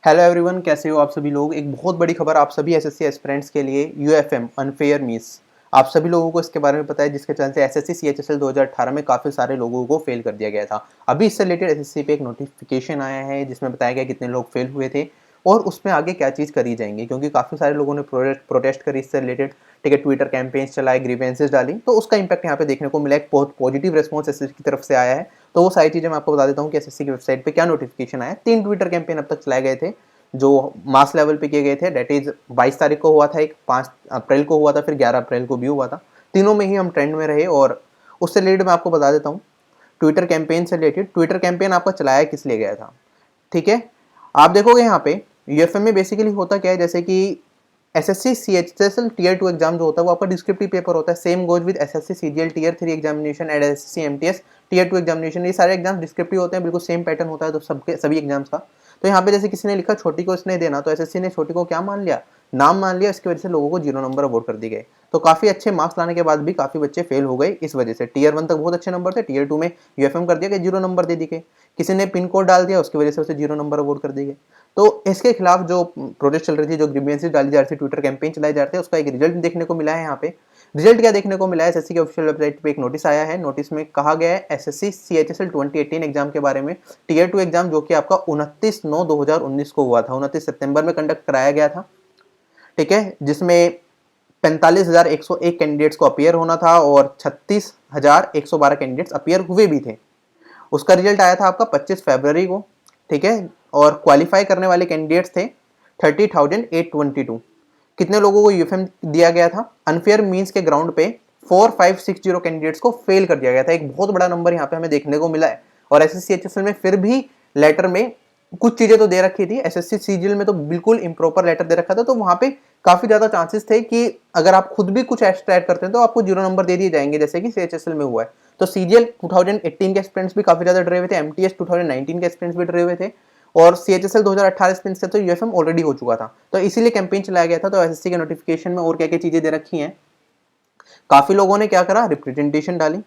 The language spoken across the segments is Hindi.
हेलो एवरीवन, कैसे हो आप सभी लोग। एक बहुत बड़ी खबर आप सभी एसएससी एस्पिरेंट्स के लिए। यूएफएम अनफेयर मींस आप सभी लोगों को इसके बारे में पता है, जिसके चलते एसएससी सीएचएसएल 2018 में काफ़ी सारे लोगों को फेल कर दिया गया था। अभी इससे रिलेटेड एसएससी पे एक नोटिफिकेशन आया है जिसमें बताया गया कितने लोग फेल हुए थे और उसमें आगे क्या चीज़ करी जाएंगी, क्योंकि काफ़ी सारे लोगों ने प्रोटेस्ट करी इससे रिलेटेड। ठीक है, ट्विटर कैंपेन्स चलाए, ग्रीवेंसेस डाली, तो उसका इंपैक्ट यहाँ पे देखने को मिला। एक बहुत पॉजिटिव रिस्पॉन्स एसएससी की तरफ से आया है। तो वो सारी चीज़ें मैं आपको बता देता हूँ कि एसएससी की वेबसाइट पे क्या नोटिफिकेशन आया। 3 ट्विटर कैंपेन अब तक चलाए गए थे जो मास लेवल पे किए गए थे। डेट इज 22 तारीख को हुआ था, एक 5 अप्रैल को हुआ था, फिर 11 अप्रैल को भी हुआ था। तीनों में ही हम ट्रेंड में रहे। और उससे रिलेटेड मैं आपको बता देता हूँ ट्विटर कैंपेन से रिलेटेड। ट्विटर कैंपेन आपका चलाया किस लिए गया था, ठीक है। आप देखोगे यहाँ पे यूएफएम में बेसिकली होता क्या है, जैसे कि एसएससी सीएचएसएल टीयर 2 एग्जाम जो होता है वो आपका डिस्क्रिप्टिव पेपर होता है। Same goes with SSC CGL tier 3 examination and SSC MTS tier 2 examination. ये सारे एग्जाम डिस्क्रिप्टिव होते हैं, बिल्कुल सेम पैटर्न होता है तो सबके सभी एग्जाम्स का। तो यहाँ पे जैसे किसी ने लिखा छोटी को इसने देना, तो एसएससी ने छोटी को क्या मान लिया, नाम मान लिया। इसकी वजह से लोगों को 0 नंबर अवॉर्ड कर दिए गए। तो काफी अच्छे मार्क्स लाने के बाद भी काफी बच्चे फेल हो गए इस वजह से। टीयर 1 तक बहुत अच्छे नंबर थे, टीयर 2 में यूएफएम कर दिया कि 0 नंबर दे दिए। किसी ने पिन कोड डाल दिया, उसकी वजह से उसे 0 नंबर अवॉर्ड कर दिए। तो इसके खिलाफ जो प्रोटेस्ट चल रही थी, जो ग्रीवेंसेस डाली जा रही थी, ट्विटर कैंपेन चलाए जा रहे थे, उसका एक रिजल्ट देखने को मिला है। यहाँ पे रिजल्ट क्या देखने को मिला है, एसएससी की ऑफिशियल वेबसाइट पे एक नोटिस आया है। नोटिस में कहा गया है एसएससी सीएचएसएल 2018 एग्जाम के बारे में। टीयर 2 एग्जाम जो कि आपका 29/9/2019 को हुआ था, 29 सितंबर में कंडक्ट कराया गया था, ठीक है, जिसमें 45,101 कैंडिडेट्स को अपियर होना था और 36,112 कैंडिडेट्स अपियर हुए भी थे। उसका रिजल्ट आया था आपका 25 फरवरी को, ठीक है। और क्वालिफाई करने वाले कैंडिडेट्स थे 30,822। कितने लोगों को यूएफएम दिया गया था, अनफेयर मींस के ग्राउंड पे 4560 कैंडिडेट्स को फेल कर दिया गया था। एक बहुत बड़ा नंबर यहाँ पे हमें देखने को मिला है। और एसएससी एचएसएल में फिर भी लेटर में कुछ चीजें तो दे रखी थी, एसएससी सीजीएल में तो बिल्कुल इम्प्रॉपर लेटर दे रखा था। तो वहां पे काफी ज्यादा चांसेस थे कि अगर आप खुद भी कुछ एक्स्ट्रा ऐड करते हैं तो आपको 0 नंबर दे दिए जाएंगे, जैसे कि सीएचएसएल में हुआ है। तो सीजीएल 2018 के स्टूडेंट्स भी काफी ज्यादा डरे हुए थे, एमटीएस 2019 के स्टूडेंट्स भी डरे हुए थे, और सीएचएसएल 2018 स्टूडेंट्स से तो यूएफएम ऑलरेडी हो चुका था। तो इसीलिए कैंपेन चलाया गया था। तो एसएससी के नोटिफिकेशन में और क्या क्या चीजें दे रखी हैं, काफी लोगों ने क्या करा, रिप्रेजेंटेशन डाली,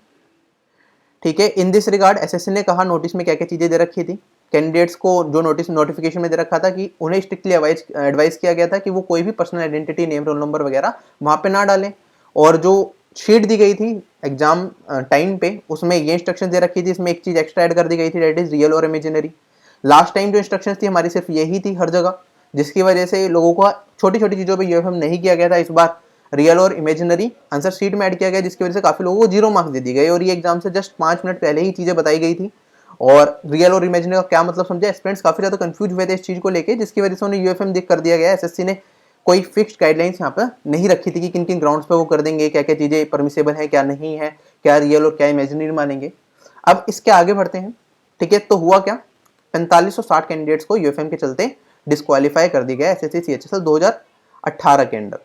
ठीक है। इन दिस रिगार्ड एसएससी ने कहा नोटिस में क्या क्या चीजें दे रखी थी। कैंडिडेट्स को जो नोटिफिकेशन में दे रखा था कि उन्हें स्ट्रिक्टली एडवाइस किया गया था कि वो कोई भी personal identity, name, roll number वगैरह वहां पे ना डालें। और जो शीट दी गई थी एग्जाम टाइम पे, उसमें ये इंस्ट्रक्शन दे रखी थी, इसमें एक चीज एक्स्ट्रा ऐड कर दी गई थी, दैट इज रियल और इमेजिनरी। लास्ट टाइम जो इंस्ट्रक्शंस थी हमारी सिर्फ यही थी हर जगह, जिसकी वजह से लोगों को छोटी छोटी चीजों पे यूएफएम नहीं किया गया था। इस बार रियल और इमेजिनरी आंसर शीट में ऐड किया गया, जिसकी वजह से काफी लोगों को 0 मार्क्स दे दिए गए। और ये एग्जाम से जस्ट 5 मिनट पहले ही चीजें बताई गई थी। और रियल और इमेजिनरी का क्या मतलब समझा, स्टूडेंट्स काफी ज्यादा कंफ्यूज हुए थे इस चीज को लेके, जिसकी वजह से उन्हें यूएफएम दिख कर दिया गया। एसएससी ने कोई फिक्स्ड गाइडलाइंस यहाँ पर नहीं रखी थी कि किन किन ग्राउंड्स पे वो कर देंगे, क्या क्या चीजें परमिसेबल है, क्या नहीं है, क्या रियल और क्या इमेजिनरी मानेंगे। अब इसके आगे बढ़ते हैं, ठीक है। तो हुआ क्या, 4560 कैंडिडेट्स को यूएफएम के चलते डिस्क्वालीफाई कर दिया गया एसएससी सीएचएसएल 2018 के अंडर।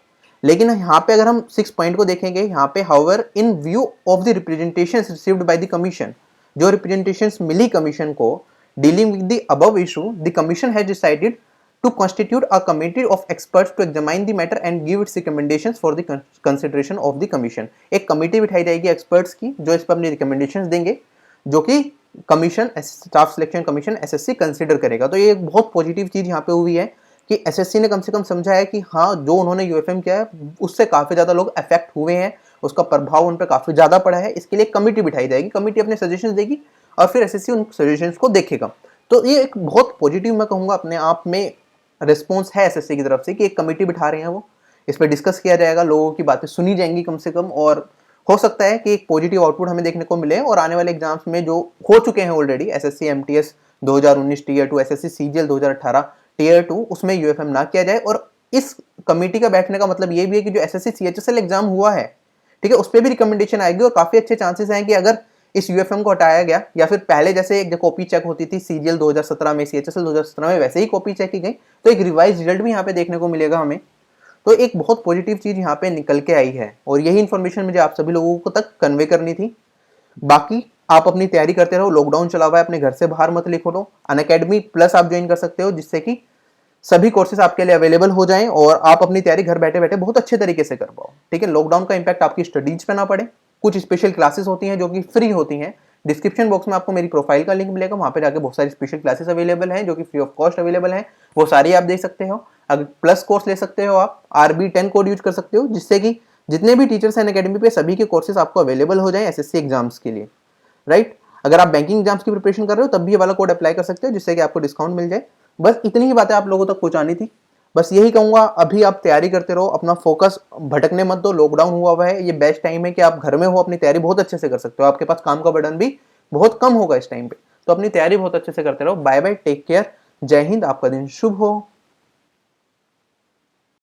लेकिन यहाँ पे अगर हम 6 पॉइंट को देखेंगे, यहाँ पे however in view of the representations received by the commission, जो रिप्रेजेंटेशंस मिली कमीशन को dealing with the above issue, the commission has decided to constitute a committee of experts to examine the matter and give its recommendations for the consideration of the commission। एक कमिटी बिठाई जाएगी एक्सपर्ट्स की जो इस पर अपनी रिकमेंडेशंस देंगे, जो कि commission, staff selection commission SSC consider करेगा। तो ये एक बहुत पॉजिटिव चीज यहाँ पे हुई है कि एसएससी ने कम से कम समझा है कि हाँ, जो उन्होंने यूएफएम किया है उससे काफी ज्यादा लोग अफेक्ट हुए हैं, उसका प्रभाव उन पर काफी ज्यादा पड़ा है। इसके लिए कमिटी बिठाई जाएगी, कमिटी अपने सजेशंस देगी और फिर एसएससी उन सजेशंस को देखेगा। तो ये एक बहुत पॉजिटिव, मैं कहूँगा, अपने आप में रिस्पॉन्स है एसएससी की तरफ से कि एक कमेटी बिठा रहे हैं, वो इस पर डिस्कस किया जाएगा, लोगों की बातें सुनी जाएंगी कम से कम, और हो सकता है कि एक पॉजिटिव आउटपुट हमें देखने को मिले। और आने वाले एग्जाम्स में जो हो चुके हैं already, SSC MTS 2019 tier 2, SSC CGL 2018 tier 2, उसमें यूएफएम ना किया जाए। और इस कमेटी का बैठने का मतलब ये भी है कि जो एसएससी सीएचएसएल एग्जाम हुआ है, ठीक है, उस पर भी रिकमेंडेशन आएगी। और काफी अच्छे चांसेस हैं कि अगर इस यूएफएम को हटाया गया, या फिर पहले जैसे एक कॉपी चेक होती थी सीजीएल 2017 में, सीएचएसएल 2017 में, वैसे ही कॉपी चेक की गई, तो एक रिवाइज रिजल्ट भी यहाँ पे देखने को मिलेगा हमें। तो एक बहुत पॉजिटिव चीज यहाँ पे निकल के आई है, और यही इन्फॉर्मेशन मुझे आप सभी लोगों को तक कन्वे करनी थी। बाकी आप अपनी तैयारी करते रहो, लॉकडाउन चला हुआ है, अपने घर से बाहर मत लिखो। अनअकैडमी प्लस आप ज्वाइन कर सकते हो, जिससे कि सभी कोर्सेज आपके लिए अवेलेबल हो जाएं और आप अपनी तैयारी घर बैठे बैठे बहुत अच्छे तरीके से कर पाओ, ठीक है। लॉकडाउन का इंपैक्ट आपकी स्टडीज पे ना पड़े। कुछ स्पेशल क्लासेस होती हैं जो कि फ्री होती हैं, डिस्क्रिप्शन बॉक्स में आपको मेरी प्रोफाइल का लिंक मिलेगा, वहां पे जाके बहुत सारी स्पेशल क्लासेस अवेलेबल हैं जो कि फ्री ऑफ कॉस्ट अवेलेबल हैं। वो सारी आप देख सकते हो। अगर प्लस कोर्स ले सकते हो आप, RB10 कोड यूज कर सकते हो, जिससे कि जितने भी टीचर्स हैं अकेडमी पे सभी के कोर्सेज आपको अवेलेबल हो जाएं एसएससी एग्जाम्स के लिए, राइट। अगर आप बैंकिंग एग्जाम्स की प्रिपरेशन कर रहे हो तब भी ये वाला कोड अप्लाई कर सकते हो, जिससे कि आपको डिस्काउंट मिल जाए। बस इतनी ही बातें आप लोगों तक पहुंचानी थी। बस यही कहूंगा, अभी आप तैयारी करते रहो, अपना फोकस भटकने मत दो। लॉकडाउन हुआ है, ये बेस्ट टाइम है कि आप घर में हो, अपनी तैयारी बहुत अच्छे से कर सकते हो, आपके पास काम का बर्डन भी बहुत कम होगा इस टाइम पे, तो अपनी तैयारी बहुत अच्छे से करते रहो। बाय बाय, टेक केयर, जय हिंद, आपका दिन शुभ हो।